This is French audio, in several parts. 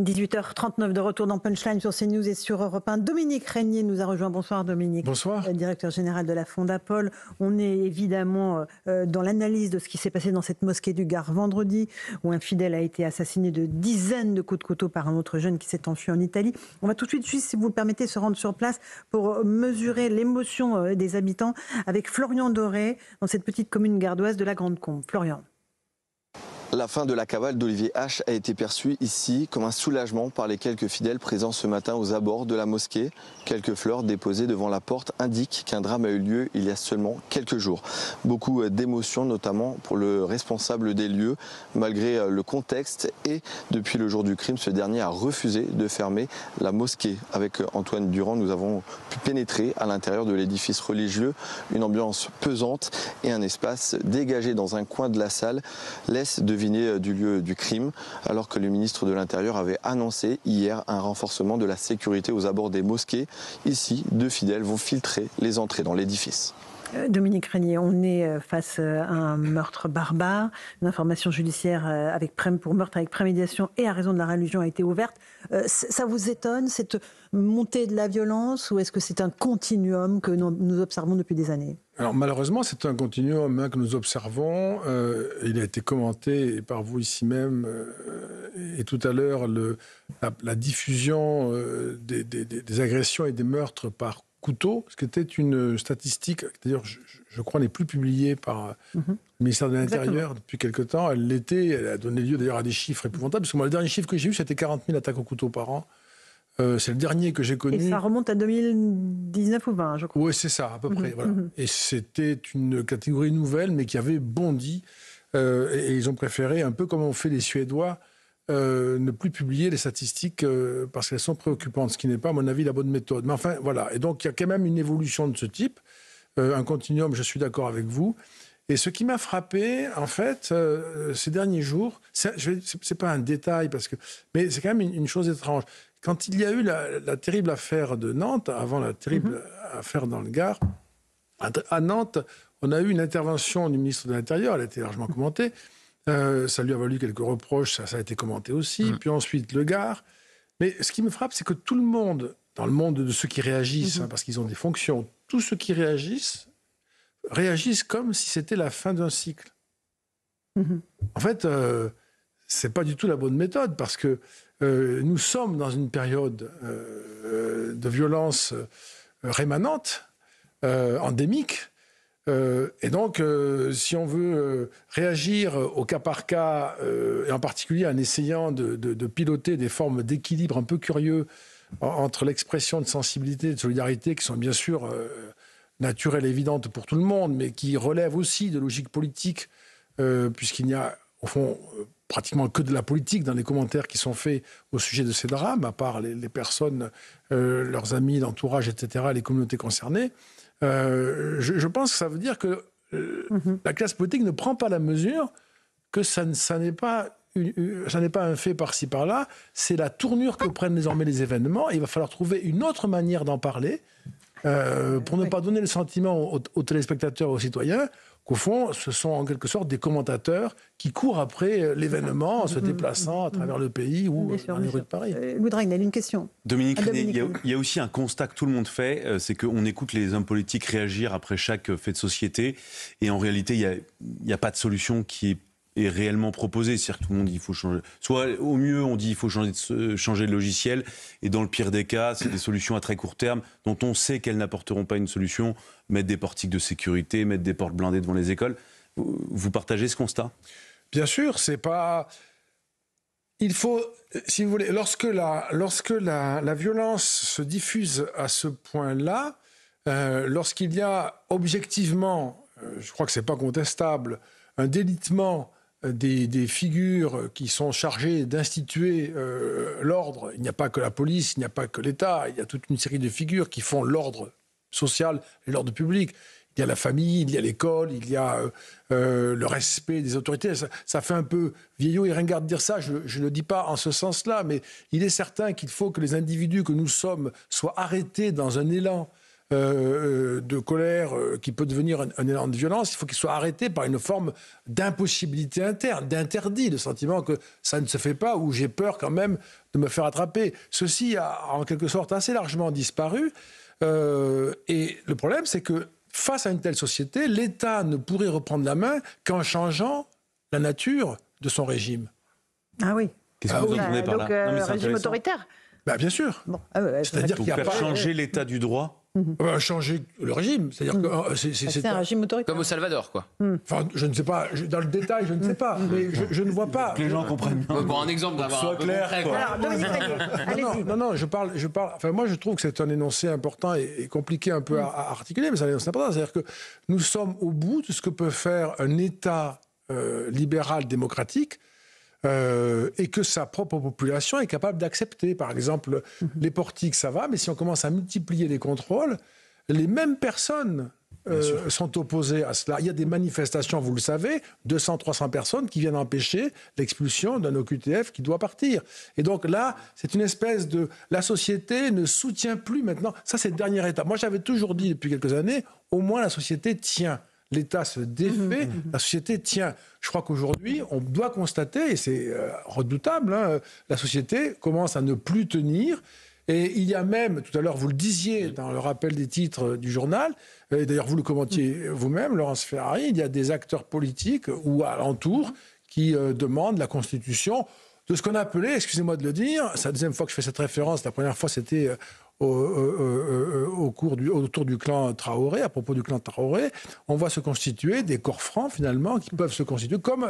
18h39 de retour dans Punchline sur CNews et sur Europe 1. Dominique Régnier nous a rejoint. Bonsoir Dominique. Bonsoir. Directeur général de la Fondapol. On est évidemment dans l'analyse de ce qui s'est passé dans cette mosquée du Gard vendredi, où un fidèle a été assassiné de dizaines de coups de couteau par un autre jeune qui s'est enfui en Italie. On va tout de suite, juste, si vous le permettez, se rendre sur place pour mesurer l'émotion des habitants avec Florian Doré dans cette petite commune gardoise de la Grande Combe. Florian. La fin de la cavale d'Olivier H a été perçue ici comme un soulagement par les quelques fidèles présents ce matin aux abords de la mosquée. Quelques fleurs déposées devant la porte indiquent qu'un drame a eu lieu il y a seulement quelques jours. Beaucoup d'émotions, notamment pour le responsable des lieux, malgré le contexte. Et depuis le jour du crime, ce dernier a refusé de fermer la mosquée. Avec Antoine Durand, nous avons pu pénétrer à l'intérieur de l'édifice religieux. Une ambiance pesante et un espace dégagé dans un coin de la salle laisse deviner du lieu du crime, alors que le ministre de l'Intérieur avait annoncé hier un renforcement de la sécurité aux abords des mosquées. Ici, 2 fidèles vont filtrer les entrées dans l'édifice. Dominique Régnier, on est face à un meurtre barbare. Une information judiciaire pour meurtre avec préméditation et à raison de la religion a été ouverte. Ça vous étonne, cette montée de la violence, ou est-ce que c'est un continuum que nous observons depuis des années ? Alors malheureusement, c'est un continuum que nous observons. Il a été commenté par vous ici même et tout à l'heure la diffusion des agressions et des meurtres par couteau, ce qui était une statistique, d'ailleurs je crois n'est plus publiée par le ministère de l'Intérieur depuis quelque temps. Elle a donné lieu d'ailleurs à des chiffres épouvantables, parce que moi le dernier chiffre que j'ai eu c'était 40 000 attaques au couteau par an. C'est le dernier que j'ai connu. Et ça remonte à 2019 ou 20, je crois. Oui, c'est ça, à peu près. Voilà. Et c'était une catégorie nouvelle, mais qui avait bondi. Et ils ont préféré, un peu comme ont fait les Suédois, ne plus publier les statistiques parce qu'elles sont préoccupantes, ce qui n'est pas, à mon avis, la bonne méthode. Mais enfin, voilà. Et donc, il y a quand même une évolution de ce type. Un continuum, je suis d'accord avec vous. Et ce qui m'a frappé, en fait, ces derniers jours, c'est pas un détail, mais c'est quand même une chose étrange. Quand il y a eu la terrible affaire de Nantes, avant la terrible affaire dans le Gard, à Nantes, on a eu une intervention du ministre de l'Intérieur, elle a été largement commentée. Ça lui a valu quelques reproches, ça a été commenté aussi. Puis ensuite, le Gard. Mais ce qui me frappe, c'est que tout le monde, dans le monde de ceux qui réagissent, parce qu'ils ont des fonctions, tous ceux qui réagissent comme si c'était la fin d'un cycle. En fait, c'est pas du tout la bonne méthode, parce que nous sommes dans une période de violence rémanente, endémique. Et donc, si on veut réagir au cas par cas, et en particulier en essayant de piloter des formes d'équilibre un peu curieux entre l'expression de sensibilité et de solidarité, qui sont bien sûr naturelles et évidentes pour tout le monde, mais qui relèvent aussi de logique politique, puisqu'il n'y a, au fond, pratiquement que de la politique dans les commentaires qui sont faits au sujet de ces drames, à part les personnes, leurs amis, l'entourage, etc., les communautés concernées. Je pense que ça veut dire que la classe politique ne prend pas la mesure que ça n'est pas un fait par-ci par-là, c'est la tournure que prennent désormais les événements, et il va falloir trouver une autre manière d'en parler pour ne pas donner le sentiment aux téléspectateurs, aux citoyens, qu'au fond, ce sont en quelque sorte des commentateurs qui courent après l'événement en se déplaçant à travers le pays ou dans les rues de Paris. Louis Dragnel, une question. Dominique Régnier, il y a aussi un constat que tout le monde fait, c'est qu'on écoute les hommes politiques réagir après chaque fait de société, et en réalité, il n'y a pas de solution qui est réellement proposée. C'est-à-dire que tout le monde dit qu'il faut changer. Soit au mieux, on dit qu'il faut changer de logiciel, et dans le pire des cas, c'est des solutions à très court terme dont on sait qu'elles n'apporteront pas une solution. Mettre des portiques de sécurité, mettre des portes blindées devant les écoles. Vous partagez ce constat ? Bien sûr, c'est pas... Il faut, si vous voulez, lorsque la violence se diffuse à ce point-là, lorsqu'il y a objectivement, je crois que c'est pas contestable, un délitement des figures qui sont chargées d'instituer l'ordre. Il n'y a pas que la police, il n'y a pas que l'État, il y a toute une série de figures qui font l'ordre social et l'ordre public. Il y a la famille, il y a l'école, il y a le respect des autorités. Ça fait un peu vieillot et ringard de dire ça, je ne le dis pas en ce sens-là, mais il est certain qu'il faut que les individus que nous sommes soient arrêtés dans un élan de colère qui peut devenir un élan de violence, il faut qu'il soit arrêté par une forme d'impossibilité interne, d'interdit, de sentiment que ça ne se fait pas, ou j'ai peur quand même de me faire attraper. Ceci a en quelque sorte assez largement disparu. Et le problème, c'est que face à une telle société, l'État ne pourrait reprendre la main qu'en changeant la nature de son régime. Ah oui. Qu'est-ce que vous entendez par là? Donc, Non, mais c'est régime intéressant. autoritaire. Bien sûr. Bon. C'est-à-dire qu'il n'y a Faire pas... changer l'état du droit. changer le régime. C'est-à-dire que C'est un régime autoritaire. Comme au Salvador, quoi. Enfin, je ne sais pas, dans le détail, je ne sais pas, mais je ne vois pas. Que les gens comprennent bien. Pour un exemple d'avoir Soit un peu clair, concret, quoi. quoi. Alors, Dominique Régnier, allez-y. Non, je parle. Enfin, moi, je trouve que c'est un énoncé important et compliqué un peu à articuler, mais c'est un énoncé important. C'est-à-dire que nous sommes au bout de ce que peut faire un État libéral démocratique. Et que sa propre population est capable d'accepter. Par exemple, les portiques, ça va, mais si on commence à multiplier les contrôles, les mêmes personnes sont opposées à cela. Il y a des manifestations, vous le savez, 200-300 personnes qui viennent empêcher l'expulsion d'un OQTF qui doit partir. Et donc là, c'est une espèce de... La société ne soutient plus maintenant. Ça, c'est le dernier étape. Moi, j'avais toujours dit depuis quelques années, au moins la société tient. L'État se défait, la société tient. Je crois qu'aujourd'hui, on doit constater, et c'est redoutable, hein, la société commence à ne plus tenir. Et il y a même, tout à l'heure, vous le disiez dans le rappel des titres du journal, et d'ailleurs vous le commentiez vous-même, Laurence Ferrari, il y a des acteurs politiques ou alentours qui demandent la constitution de ce qu'on appelait, excusez-moi de le dire, c'est la deuxième fois que je fais cette référence, la première fois c'était... autour du clan Traoré, à propos du clan Traoré, on voit se constituer des corps francs, finalement, qui peuvent se constituer comme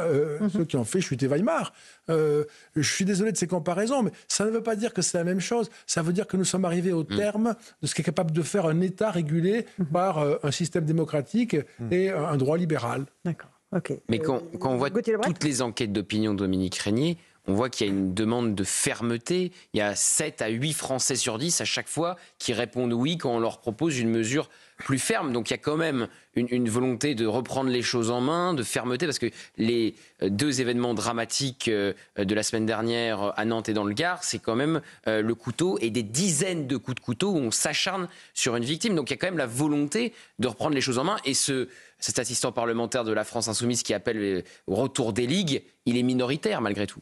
ceux qui ont fait chuter Weimar. Je suis désolé de ces comparaisons, mais ça ne veut pas dire que c'est la même chose. Ça veut dire que nous sommes arrivés au terme de ce qu'est capable de faire un État régulé par un système démocratique et un droit libéral. D'accord, ok. Mais quand on voit toutes les enquêtes d'opinion de Dominique Régnier, on voit qu'il y a une demande de fermeté. Il y a 7 à 8 Français sur 10 à chaque fois qui répondent oui quand on leur propose une mesure plus ferme. Donc il y a quand même une volonté de reprendre les choses en main, de fermeté, parce que les 2 événements dramatiques de la semaine dernière à Nantes et dans le Gard, c'est quand même le couteau et des dizaines de coups de couteau où on s'acharne sur une victime. Donc il y a quand même la volonté de reprendre les choses en main. Et cet assistant parlementaire de la France Insoumise qui appelle au retour des ligues, il est minoritaire malgré tout.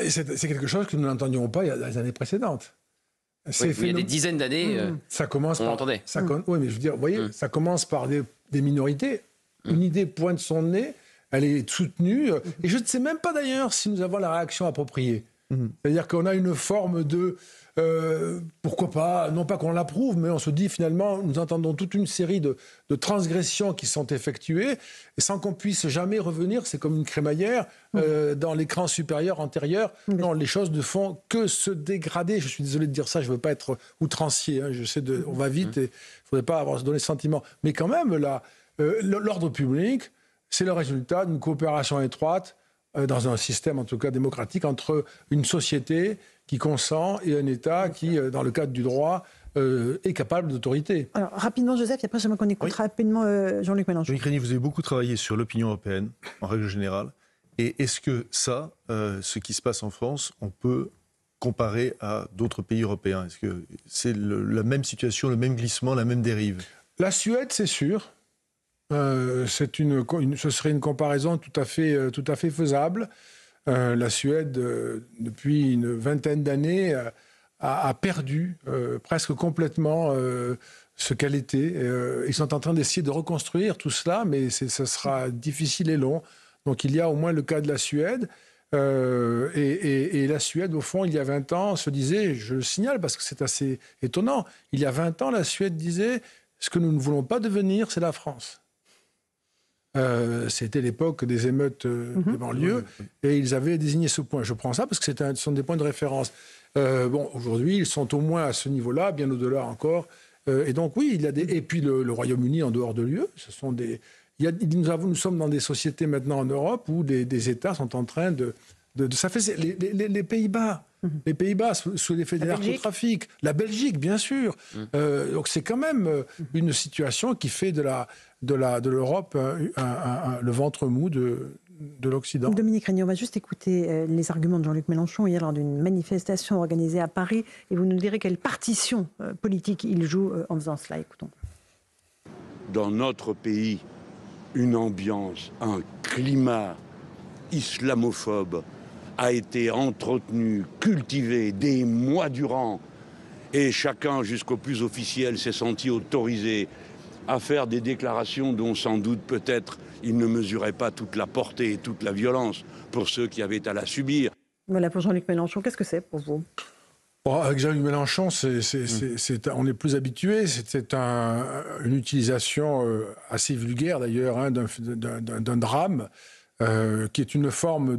C'est quelque chose que nous n'entendions pas il y a les années précédentes. Oui, il y a des dizaines d'années, ça commence on l'entendait. Oui, mais je veux dire, vous voyez, ça commence par des minorités. Une idée pointe son nez, elle est soutenue. Et je ne sais même pas d'ailleurs si nous avons la réaction appropriée. C'est-à-dire qu'on a une forme de... pourquoi pas, non pas qu'on l'approuve, mais on se dit finalement, nous entendons toute une série de transgressions qui sont effectuées, et sans qu'on puisse jamais revenir, c'est comme une crémaillère, dans l'écran supérieur, antérieur. Non, les choses ne font que se dégrader. Je suis désolé de dire ça, je ne veux pas être outrancier, hein, je sais, on va vite, et il ne faudrait pas avoir donné ce sentiment. Mais quand même, l'ordre public, c'est le résultat d'une coopération étroite, dans un système en tout cas démocratique, entre une société qui consent et un État qui, dans le cadre du droit, est capable d'autorité. Alors, rapidement, Joseph, et après, j'aimerais qu'on écoute rapidement Jean-Luc Mélenchon. Dominique Régnier, vous avez beaucoup travaillé sur l'opinion européenne, en règle générale. Et est-ce que ça, ce qui se passe en France, on peut comparer à d'autres pays européens? Est-ce que c'est la même situation, le même glissement, la même dérive? La Suède, c'est sûr. Ce serait une comparaison tout à fait faisable. La Suède, depuis une vingtaine d'années, a perdu presque complètement ce qu'elle était. Ils sont en train d'essayer de reconstruire tout cela, mais ça sera difficile et long. Donc il y a au moins le cas de la Suède. Et la Suède, au fond, il y a 20 ans, se disait, je le signale parce que c'est assez étonnant, il y a 20 ans, la Suède disait, ce que nous ne voulons pas devenir, c'est la France. C'était l'époque des émeutes des banlieues, et ils avaient désigné ce point. Je prends ça parce que ce sont des points de référence. Aujourd'hui, ils sont au moins à ce niveau-là, bien au-delà encore. Et donc, oui, il y a des... Et puis le Royaume-Uni en dehors de l'UE, ce sont des... Nous sommes dans des sociétés maintenant en Europe où des États sont en train de ça fait les Pays-Bas. Les Pays-Bas sous l'effet du narcotrafic. La Belgique, bien sûr. Donc c'est quand même une situation qui fait de l'Europe le ventre mou de l'Occident. Dominique Régnier, on va juste écouter les arguments de Jean-Luc Mélenchon hier lors d'une manifestation organisée à Paris. Et vous nous direz quelle partition politique il joue en faisant cela. Écoutons. dans notre pays une ambiance, un climat islamophobe a été entretenu, cultivé des mois durant, et chacun, jusqu'au plus officiel, s'est senti autorisé à faire des déclarations dont sans doute peut-être il ne mesurait pas toute la portée et toute la violence pour ceux qui avaient à la subir. Voilà, pour Jean-Luc Mélenchon, qu'est-ce que c'est pour vous ? Bon, avec Jean-Luc Mélenchon, on est plus habitué. C'était une utilisation assez vulgaire d'ailleurs d'un drame qui est une forme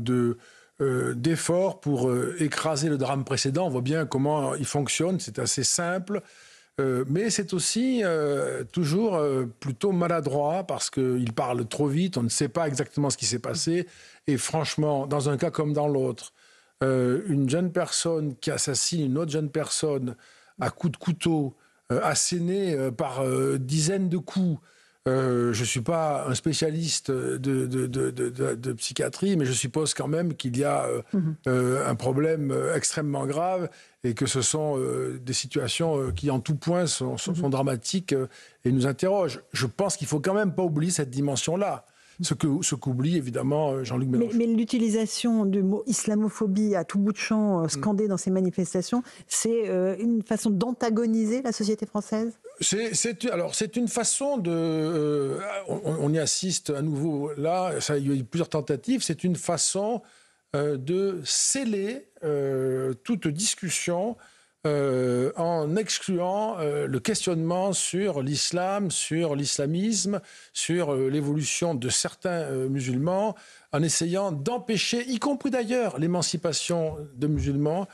d'effort pour écraser le drame précédent. On voit bien comment il fonctionne. C'est assez simple. Mais c'est aussi toujours plutôt maladroit parce qu'il parle trop vite. On ne sait pas exactement ce qui s'est passé. Et franchement, dans un cas comme dans l'autre, une jeune personne qui assassine une autre jeune personne à coups de couteau, assénée par dizaines de coups. Je ne suis pas un spécialiste de psychiatrie, mais je suppose quand même qu'il y a un problème extrêmement grave et que ce sont des situations qui, en tout point, sont dramatiques et nous interrogent. Je pense qu'il ne faut quand même pas oublier cette dimension-là. Ce qu'oublie évidemment Jean-Luc Mélenchon. Mais l'utilisation du mot islamophobie à tout bout de champ, scandé dans ces manifestations, c'est une façon d'antagoniser la société française ? C'est une façon de... on y assiste à nouveau là, il y a eu plusieurs tentatives, c'est une façon de sceller toute discussion en excluant le questionnement sur l'islam, sur l'islamisme, sur l'évolution de certains musulmans, en essayant d'empêcher, y compris d'ailleurs, l'émancipation de musulmans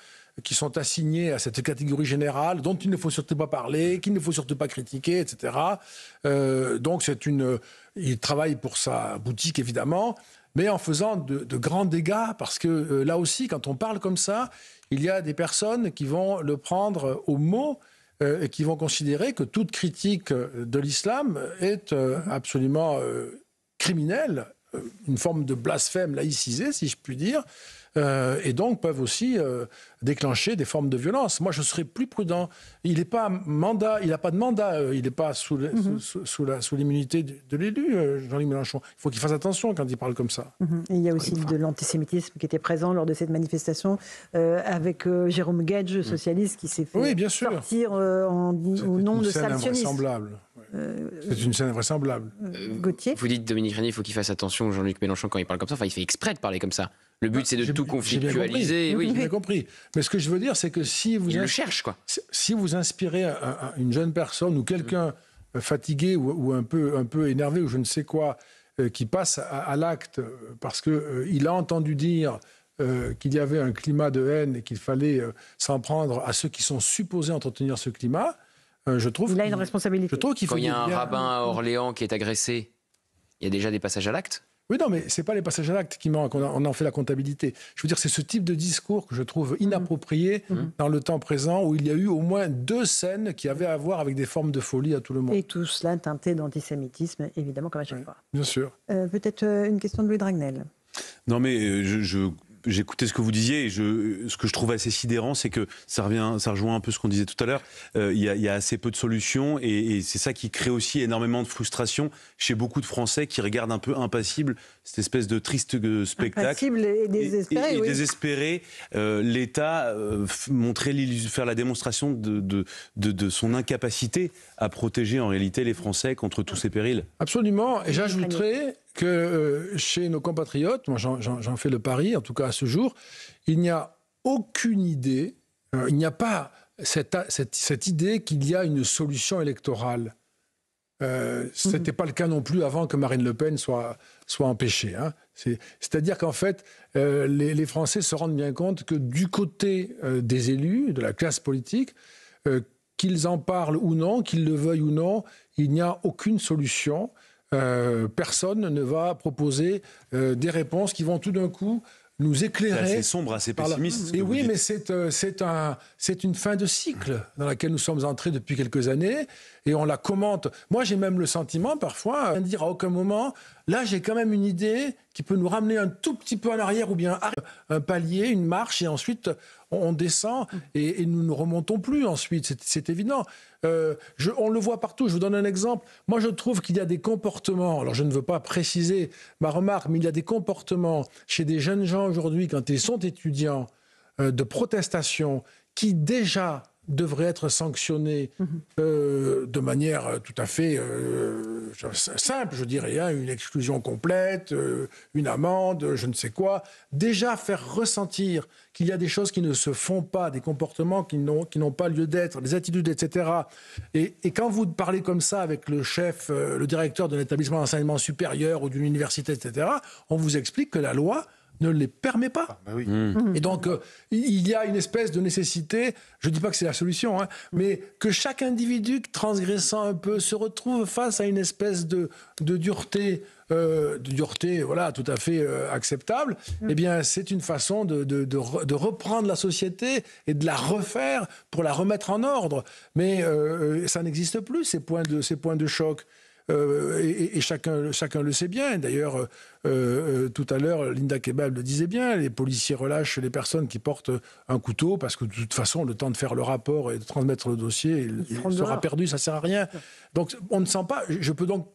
qui sont assignés à cette catégorie générale, dont il ne faut surtout pas parler, qu'il ne faut surtout pas critiquer, etc. Donc il travaille pour sa boutique, évidemment, mais en faisant de grands dégâts, parce que là aussi, quand on parle comme ça, il y a des personnes qui vont le prendre au mot et qui vont considérer que toute critique de l'islam est absolument criminelle, une forme de blasphème laïcisé, si je puis dire, et donc peuvent aussi déclencher des formes de violence. Moi, je serais plus prudent. Il n'a pas de mandat, il n'est pas sous l'immunité de l'élu, Jean-Luc Mélenchon. Il faut qu'il fasse attention quand il parle comme ça. Et il y a aussi de l'antisémitisme qui était présent lors de cette manifestation avec Jérôme Guedj, socialiste, qui s'est fait sortir au nom de sale sioniste. C'est une scène invraisemblable. Gauthier ? Vous dites, Dominique Régnier, il faut qu'il fasse attention, Jean-Luc Mélenchon, quand il parle comme ça. Enfin, il fait exprès de parler comme ça. Le but, c'est de tout conflictualiser. J'ai bien compris. Mais ce que je veux dire, c'est que si vous... Il le cherche, quoi. Si vous inspirez une jeune personne ou quelqu'un fatigué ou un peu énervé ou je ne sais quoi, qui passe à l'acte parce qu'il a entendu dire qu'il y avait un climat de haine et qu'il fallait s'en prendre à ceux qui sont supposés entretenir ce climat, je trouve il a une responsabilité. Je trouve qu'il faut... Quand il y a un rabbin à Orléans qui est agressé, il y a déjà des passages à l'acte ? Oui, non, mais ce n'est pas les passages à l'acte qui manquent, on en fait la comptabilité. Je veux dire, c'est ce type de discours que je trouve inapproprié dans le temps présent, où il y a eu au moins 2 scènes qui avaient à voir avec des formes de folie à tout le monde. Et tout cela teinté d'antisémitisme, évidemment, comme à chaque fois. Bien sûr. Peut-être une question de Louis Dragnel. Non, mais j'écoutais ce que vous disiez et ce que je trouve assez sidérant, c'est que ça rejoint un peu ce qu'on disait tout à l'heure. Il y a assez peu de solutions et c'est ça qui crée aussi énormément de frustration chez beaucoup de Français qui regardent un peu impassibles cette espèce de triste spectacle. Impassible et désespéré, et oui. Désespéré. L'État faire la démonstration de son incapacité à protéger en réalité les Français contre tous ces périls. Absolument. Et j'ajouterais que chez nos compatriotes, moi j'en fais le pari, en tout cas à ce jour, il n'y a aucune idée, il n'y a pas cette idée qu'il y a une solution électorale. Ce n'était pas le cas non plus avant que Marine Le Pen soit empêchée. Hein. C'est-à-dire qu'en fait, les Français se rendent bien compte que du côté des élus, de la classe politique, qu'ils en parlent ou non, qu'ils le veuillent ou non, il n'y a aucune solution. Personne ne va proposer des réponses qui vont tout d'un coup nous éclairer. C'est assez sombre, assez pessimiste. Et oui, mais c'est une fin de cycle dans laquelle nous sommes entrés depuis quelques années et on la commente. Moi, j'ai même le sentiment parfois de dire à aucun moment Là, j'ai quand même une idée qui peut nous ramener un tout petit peu en arrière ou bien un palier, une marche, et ensuite on descend et nous ne remontons plus ensuite, c'est évident. On le voit partout, je vous donne un exemple. Moi, je trouve qu'il y a des comportements, alors je ne veux pas préciser ma remarque, mais il y a des comportements chez des jeunes gens aujourd'hui, quand ils sont étudiants, de protestation, qui déjà devraient être sanctionnés de manière tout à fait simple, je dirais, hein, une exclusion complète, une amende, je ne sais quoi. Déjà faire ressentir qu'il y a des choses qui ne se font pas, des comportements qui n'ont pas lieu d'être, des attitudes, etc. Et quand vous parlez comme ça avec le chef, le directeur d'un établissement d'enseignement supérieur ou d'une université, etc., on vous explique que la loi ne les permet pas. Et donc, il y a une espèce de nécessité, je ne dis pas que c'est la solution, hein, mais que chaque individu transgressant un peu se retrouve face à une espèce de dureté, voilà, tout à fait acceptable, eh bien, c'est une façon de reprendre la société et de la refaire pour la remettre en ordre. Mais ça n'existe plus, ces points de choc. Et chacun le sait bien. D'ailleurs, tout à l'heure, Linda Kebab le disait bien, les policiers relâchent les personnes qui portent un couteau parce que de toute façon, le temps de faire le rapport et de transmettre le dossier, il sera perdu, ça ne sert à rien. Donc, on ne sent pas... Je peux donc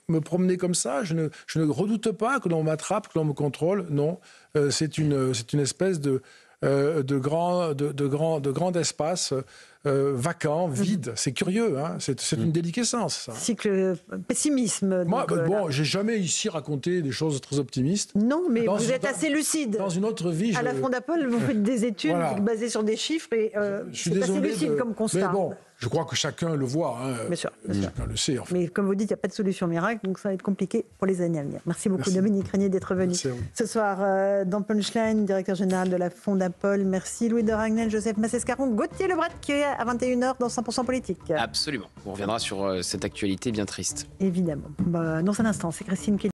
me promener comme ça, je ne redoute pas que l'on m'attrape, que l'on me contrôle. Non, c'est une espèce de grand espace vacant, vide. C'est curieux, hein, c'est une déliquescence, ça. Cycle pessimisme. Moi, j'ai jamais ici raconté des choses très optimistes. Non, mais vous êtes assez lucide. Dans une autre vie, à la Fondapol, vous faites des études basées sur des chiffres et c'est assez lucide comme constat. Mais bon, je crois que chacun le voit. Hein, bien sûr. Chacun le sait. En fait. Mais comme vous dites, il n'y a pas de solution miracle, donc ça va être compliqué pour les années à venir. Merci beaucoup, Dominique Régnier, d'être venu ce soir dans Punchline, directeur général de la Fondapol. Merci Louis de Ragnel, Joseph Massescaron, Gauthier Lebret, qui est à 21h dans 100% politique. Absolument. On reviendra sur cette actualité bien triste. Évidemment. Dans un instant, c'est Christine Kelly.